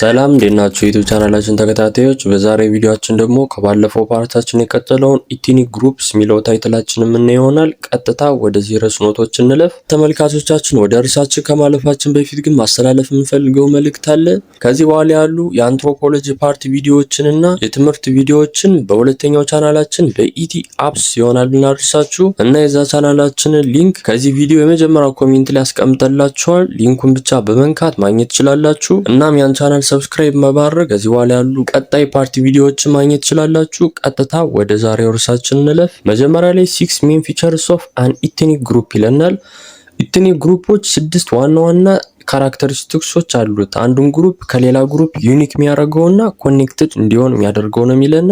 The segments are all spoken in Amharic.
ሰላም እንዴት ናችሁ? ዩቲዩብ ቻናላችን ተከታታዮች፣ በዛሬ ቪዲዮአችን ደግሞ ከባለፈው ፓርታችን የቀጠለውን ኢትኒክ ግሩፕስ የሚለው ታይትላችን የምናየው ይሆናል። ቀጥታ ወደዚህ ርዕስ ኖቶች እንለፍ። ተመልካቾቻችን፣ ወደ ርዕሳችን ከማለፋችን በፊት ግን ማስተላለፍ የምንፈልገው መልእክት አለ። ከዚህ በኋላ ያሉ የአንትሮፖሎጂ ፓርት ቪዲዮዎችንና የትምህርት ቪዲዮዎችን በሁለተኛው ቻናላችን በኢቲ አፕስ ይሆናል ብናደርሳችሁ እና የዛ ቻናላችንን ሊንክ ከዚህ ቪዲዮ የመጀመሪያው ኮሜንት ላይ አስቀምጠላችኋል። ሊንኩን ብቻ በመንካት ማግኘት ትችላላችሁ። እናም ያን ቻናል ሰብስክራይብ ማድረግ ከዚህ በኋላ ያሉ ቀጣይ ፓርቲ ቪዲዮዎችን ማግኘት ትችላላችሁ። ቀጥታ ወደ ዛሬው ርዕሳችን እንለፍ። መጀመሪያ ላይ 6 ሜን ፊቸርስ ኦፍ አን ኢትኒክ ግሩፕ ይለናል። ኢትኒክ ግሩፖች 6 ዋና ዋና ካራክተሪስቲክሶች አሉት። አንዱን ግሩፕ ከሌላ ግሩፕ ዩኒክ የሚያደርገውና ኮኔክትድ እንዲሆን የሚያደርገው ነው የሚለን።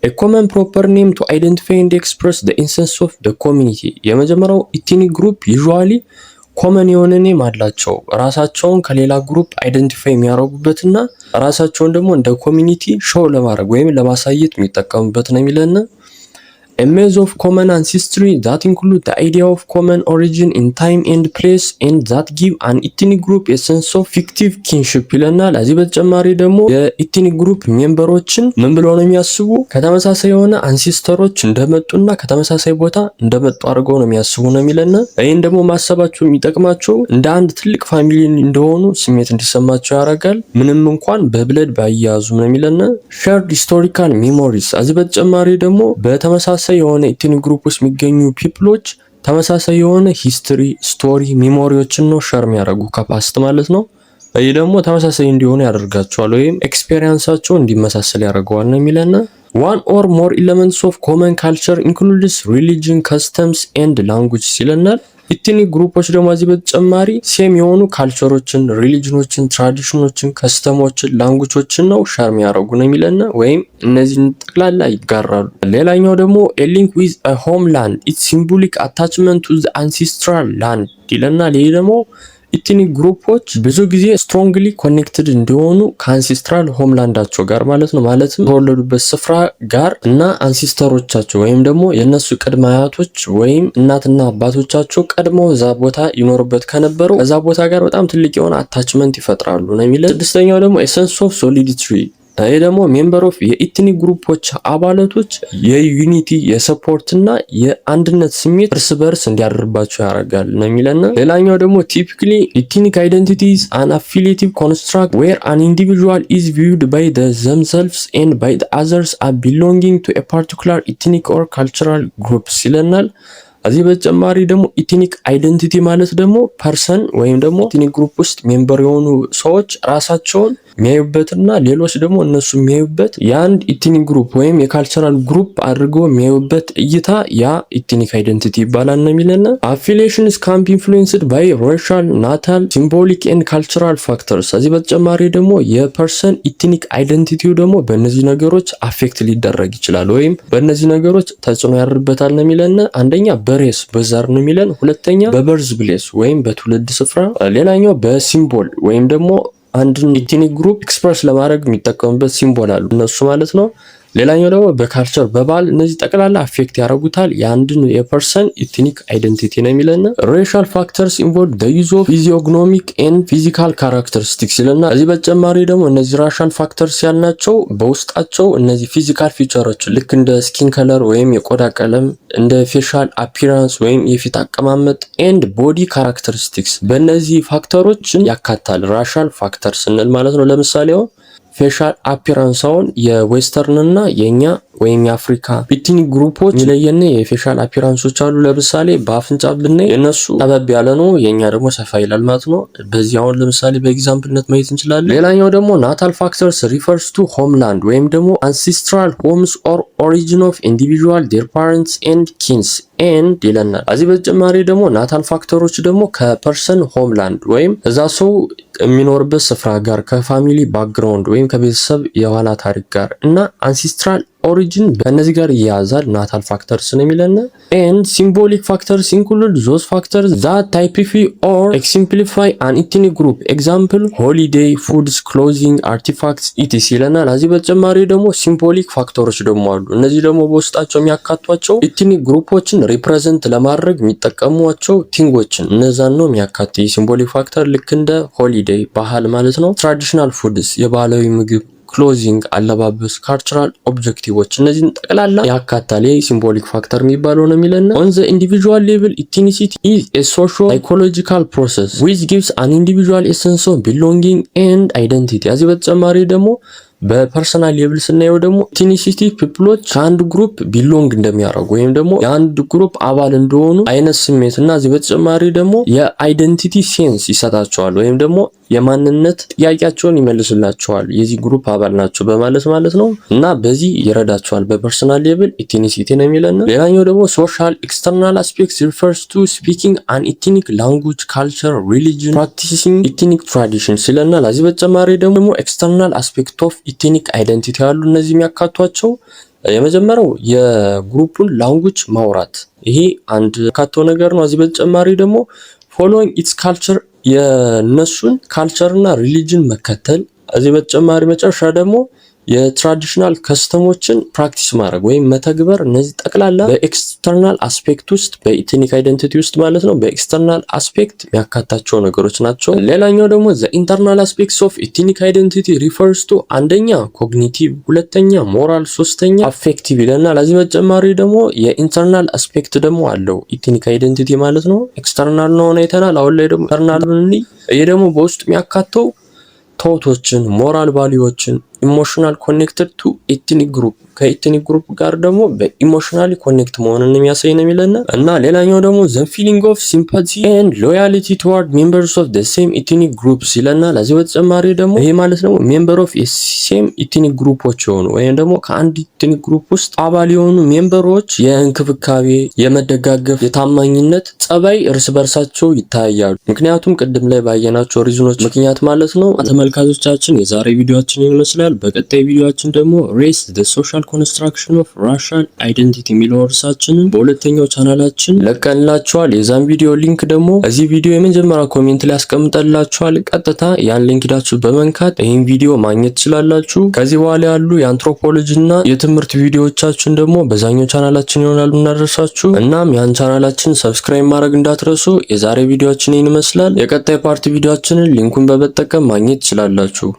A common proper name to identify and express the essence of the community። የመጀመሪያው ኢትኒክ ግሩፕ usually ኮመን የሆነ ኔም አላቸው። ራሳቸውን ከሌላ ግሩፕ አይደንቲፋይ የሚያደርጉበትና ራሳቸውን ደግሞ እንደ ኮሚኒቲ ሾው ለማድረግ ወይም ለማሳየት የሚጠቀሙበት ነው የሚለን። A maze of common ancestry that include the idea of common origin in time and place and that give an ethnic group a sense of fictive kinship ይለናል። እዚህ በተጨማሪ ደግሞ የኢትኒክ ግሩፕ ሜምበሮችን ምን ብለው ነው የሚያስቡ? ከተመሳሳይ የሆነ አንሲስተሮች እንደመጡና ከተመሳሳይ ቦታ እንደመጡ አድርገው ነው የሚያስቡ ነው የሚለን። ይህን ደግሞ ማሰባቸው የሚጠቅማቸው እንደ አንድ ትልቅ ፋሚሊ እንደሆኑ ስሜት እንዲሰማቸው ያደርጋል፣ ምንም እንኳን በብለድ ባያያዙ ነው የሚለን። shared historical memories እዚህ በተጨማሪ ደግሞ በተመሳሳይ የሆነ ኢትኒክ ግሩፕ ውስጥ የሚገኙ ፒፕሎች ተመሳሳይ የሆነ ሂስትሪ ስቶሪ ሚሞሪዎችን ነው ሸር የሚያደርጉ ከፓስት ማለት ነው። ይህ ደግሞ ተመሳሳይ እንዲሆኑ ያደርጋቸዋል ወይም ኤክስፔሪየንሳቸው እንዲመሳሰል ያደርገዋል ነው የሚለን። one or more elements of common culture includes religion customs and language ይለናል። ኢትኒክ ግሩፖች ደግሞ እዚህ በተጨማሪ ሴም የሆኑ ካልቸሮችን፣ ሪሊጅኖችን፣ ትራዲሽኖችን፣ ከስተሞችን፣ ላንጉጆችን ነው ሸር የሚያደርጉ ነው የሚለን ወይም እነዚህን ጠቅላላ ይጋራሉ። ሌላኛው ደግሞ a link with a homeland its symbolic attachment to the ancestral land ይለናል። ይሄ ደግሞ ኢትኒክ ግሩፖች ብዙ ጊዜ ስትሮንግሊ ኮኔክትድ እንዲሆኑ ከአንሲስትራል ሆምላንዳቸው ጋር ማለት ነው፣ ማለትም ተወለዱበት ስፍራ ጋር እና አንሲስተሮቻቸው ወይም ደግሞ የነሱ ቅድመ አያቶች ወይም እናትና አባቶቻቸው ቀድመው እዛ ቦታ ይኖሩበት ከነበረው ከዛ ቦታ ጋር በጣም ትልቅ የሆነ አታችመንት ይፈጥራሉ ነው የሚለው። ስድስተኛው ደግሞ ኤሰንስ ኦፍ ሶሊዲቲ ይሄ ደግሞ ሜምበር ኦፍ የኢትኒክ ግሩፖች አባላቶች የዩኒቲ የሰፖርት እና የአንድነት ስሜት እርስ በርስ እንዲያደርባቸው ያደርጋል ነው የሚለን። ሌላኛው ደግሞ ቲፒካሊ ኢትኒክ አይደንቲቲስ አን አፊሊቲቭ ኮንስትራክት ዌር አን ኢንዲቪጁዋል ኢዝ ቪውድ ባይ ዘምሰልቭስ ኤንድ ባይ አዘርስ አር ቢሎንጊንግ ቱ ኤ ፓርቲኩላር ኢትኒክ ኦር ካልቸራል ግሩፕስ ይለናል። እዚህ በተጨማሪ ደግሞ ኢትኒክ አይደንቲቲ ማለት ደግሞ ፐርሰን ወይም ደግሞ ኢትኒክ ግሩፕ ውስጥ ሜምበር የሆኑ ሰዎች ራሳቸውን የሚያዩበትና ሌሎች ደግሞ እነሱ የሚያዩበት የአንድ ኢትኒክ ግሩፕ ወይም የካልቸራል ግሩፕ አድርገው የሚያዩበት እይታ ያ ኢትኒክ አይደንቲቲ ይባላል ነው የሚለን። አፊሊዬሽንስ ካን ቢ ኢንፍሉዌንስድ ባይ ራሻል ናታል ሲምቦሊክ ኤንድ ካልቸራል ፋክተርስ። እዚህ በተጨማሪ ደግሞ የፐርሰን ኢትኒክ አይደንቲቲው ደግሞ በእነዚህ ነገሮች አፌክት ሊደረግ ይችላል ወይም በእነዚህ ነገሮች ተጽዕኖ ያድርበታል ነው የሚለን። አንደኛ በሬስ በዛር ነው የሚለን፣ ሁለተኛ በበርዝ ብሌስ ወይም በትውልድ ስፍራ፣ ሌላኛው በሲምቦል ወይም ደግሞ አንድን ኢትኒክ ግሩፕ ኤክስፕረስ ለማድረግ የሚጠቀሙበት ሲምቦል አሉ እነሱ ማለት ነው። ሌላኛው ደግሞ በካልቸር በባህል እነዚህ ጠቅላላ አፌክት ያደርጉታል የአንድን የፐርሰን ኢትኒክ አይደንቲቲ ነው የሚለን። ሬሻል ፋክተርስ ኢንቮልቭ ዘ ዩዝ ኦፍ ፊዚዮግኖሚክ ኤንድ ፊዚካል ካራክተሪስቲክስ ይለና። እዚህ በተጨማሪ ደግሞ እነዚህ ራሻል ፋክተርስ ያልናቸው በውስጣቸው እነዚህ ፊዚካል ፊቸሮች ልክ እንደ ስኪን ከለር ወይም የቆዳ ቀለም፣ እንደ ፌሻል አፒራንስ ወይም የፊት አቀማመጥ ኤንድ ቦዲ ካራክተሪስቲክስ በእነዚህ ፋክተሮችን ያካታል ራሻል ፋክተር ስንል ማለት ነው። ለምሳሌ ፌሻል አፒራንሳውን የዌስተርን እና የኛ ወይም የአፍሪካ ኢትኒክ ግሩፖች የሚለየን የፌሻል አፒራንሶች አሉ። ለምሳሌ በአፍንጫ ብናይ የነሱ ጠበብ ያለ ነው፣ የኛ ደግሞ ሰፋ ይላል ማለት ነው። በዚህ አሁን ለምሳሌ በኤግዛምፕልነት ማየት እንችላለን። ሌላኛው ደግሞ ናታል ፋክተርስ ሪፈርስ ቱ ሆምላንድ ወይም ደግሞ አንሲስትራል ሆምስ ኦር ኦሪጂን ኦፍ ኢንዲቪጁዋል ዴር ፓረንትስ ኤንድ ኪንስ ኤንድ ይለናል። እዚህ በተጨማሪ ደግሞ ናታል ፋክተሮች ደግሞ ከፐርሰን ሆምላንድ ወይም እዛ ሰው የሚኖርበት ስፍራ ጋር ከፋሚሊ ባክግራውንድ ወይም ከቤተሰብ የኋላ ታሪክ ጋር እና አንሲስትራል ኦሪጂን ከነዚህ ጋር ይያዛል። ናታል ፋክተርስ ነው የሚለን and symbolic factors include those factors that typify or exemplify an ethnic group example holiday foods clothing artifacts etc ይለናል። ከዚህ በተጨማሪ ደግሞ ሲምቦሊክ ፋክተሮች ደግሞ አሉ። እነዚህ ደግሞ በውስጣቸው የሚያካቷቸው ኢትኒክ ግሩፖችን ሪፕሬዘንት ለማድረግ የሚጠቀሟቸው ቲንጎችን እነዛን ነው የሚያካት። ሲምቦሊክ ፋክተር ልክ እንደ ሆሊዴይ ባህል ማለት ነው። ትራዲሽናል ፉድስ የባህላዊ ምግብ፣ ክሎዚንግ አለባበስ፣ ካልቸራል ኦብጀክቲቮች እነዚህን ጠቅላላ ያካታል። ይህ ሲምቦሊክ ፋክተር የሚባለው ነው የሚለና on the individual level ethnicity is a social psychological process which gives an individual a sense of belonging and identity። ከዚህ በተጨማሪ ደግሞ በፐርሰናል ሌቭል ስናየው ደግሞ ኢትኒሲቲ ፒፕሎች ከአንድ ግሩፕ ቢሎንግ እንደሚያደርጉ ወይም ደግሞ የአንድ ግሩፕ አባል እንደሆኑ አይነት ስሜት እና እዚህ በተጨማሪ ደግሞ የአይደንቲቲ ሴንስ ይሰጣቸዋል ወይም ደግሞ የማንነት ጥያቄያቸውን ይመልስላቸዋል የዚህ ግሩፕ አባል ናቸው በማለት ማለት ነው እና በዚህ ይረዳቸዋል። በፐርሰናል ሌቭል ኢትኒሲቲ ነው የሚለን። ሌላኛው ደግሞ ሶሻል ኤክስተርናል አስፔክትስ ሪፈርስ ቱ ስፒኪንግ አን ኢትኒክ ላንጉዌጅ ካልቸር ሪሊጅን ፕራክቲሲንግ ኢትኒክ ትራዲሽንስ ይለናል። ከዚህ በተጨማሪ ደግሞ ኤክስተርናል አስፔክት ኦፍ ኢትኒክ አይደንቲቲ ያሉ እነዚህ የሚያካቷቸው የመጀመሪያው የግሩፑን ላንጉዌጅ ማውራት ይሄ አንድ ካቶ ነገር ነው። ከዚህ በተጨማሪ ደግሞ ፎሎዊንግ ኢትስ ካልቸር የነሱን ካልቸር እና ሪሊጅን መከተል። ከዚህ በተጨማሪ መጨረሻ ደግሞ የትራዲሽናል ከስተሞችን ፕራክቲስ ማድረግ ወይም መተግበር። እነዚህ ጠቅላላ በኤክስተርናል አስፔክት ውስጥ በኢትኒክ አይደንቲቲ ውስጥ ማለት ነው በኤክስተርናል አስፔክት የሚያካታቸው ነገሮች ናቸው። ሌላኛው ደግሞ ዘ ኢንተርናል አስፔክትስ ኦፍ ኢትኒክ አይደንቲቲ ሪፈርስ ቱ አንደኛ ኮግኒቲቭ፣ ሁለተኛ ሞራል፣ ሶስተኛ አፌክቲቭ ይለናል። ከዚህ በተጨማሪ ደግሞ የኢንተርናል አስፔክት ደግሞ አለው ኢትኒክ አይደንቲቲ ማለት ነው። ኤክስተርናል ነው አይተናል። አሁን ላይ ደግሞ ኢንተርናል ምን ይሄ ደግሞ በውስጥ የሚያካተው ቶቶችን፣ ሞራል ቫልዩዎችን ኢሞሽናል ኮኔክትድ ቱ ኤትኒክ ግሩፕ ከኤትኒክ ግሩፕ ጋር ደግሞ በኢሞሽናሊ ኮኔክት መሆንን የሚያሳይ ነው የሚለና እና ሌላኛው ደግሞ ዘ ፊሊንግ ኦፍ ሲምፓቲ ኤንድ ሎያሊቲ ቱዋርድ ሜምበርስ ኦፍ ዘ ሴም ኤትኒክ ግሩፕስ ይለና። ለዚህ በተጨማሪ ደግሞ ይሄ ማለት ነው ሜምበር ኦፍ ሴም ኤትኒክ ግሩፖች የሆኑ ወይም ደግሞ ከአንድ ኤትኒክ ግሩፕ ውስጥ አባል የሆኑ ሜምበሮች የእንክብካቤ፣ የመደጋገፍ፣ የታማኝነት ጸባይ እርስ በርሳቸው ይታያሉ። ምክንያቱም ቅድም ላይ ባየናቸው ሪዝኖች ምክንያት ማለት ነው። ተመልካቾቻችን የዛሬ ቪዲዮአችን ይመስላል። በቀጣይ ቪዲዮአችን ደግሞ ሬስ ዘ ሶሻል ኮንስትራክሽን ኦፍ ራሻል አይደንቲቲ የሚለው እርሳችንን በሁለተኛው ቻናላችን ለቀንላችኋል። የዛን ቪዲዮ ሊንክ ደግሞ እዚህ ቪዲዮ የመጀመሪያ ኮሜንት ላይ አስቀምጠላችኋል። ቀጥታ ያን ሊንክ ሄዳችሁ በመንካት ይህን ቪዲዮ ማግኘት ትችላላችሁ። ከዚህ በኋላ ያሉ የአንትሮፖሎጂ እና የትምህርት ቪዲዮዎቻችን ደግሞ በዛኛው ቻናላችን ይሆናሉ እናደርሳችሁ። እናም ያን ቻናላችን ሰብስክራይብ ማድረግ እንዳትረሱ። የዛሬ ቪዲዮአችን ይህን ይመስላል። የቀጣይ ፓርት ቪዲዮአችንን ሊንኩን በመጠቀም ማግኘት ትችላላችሁ።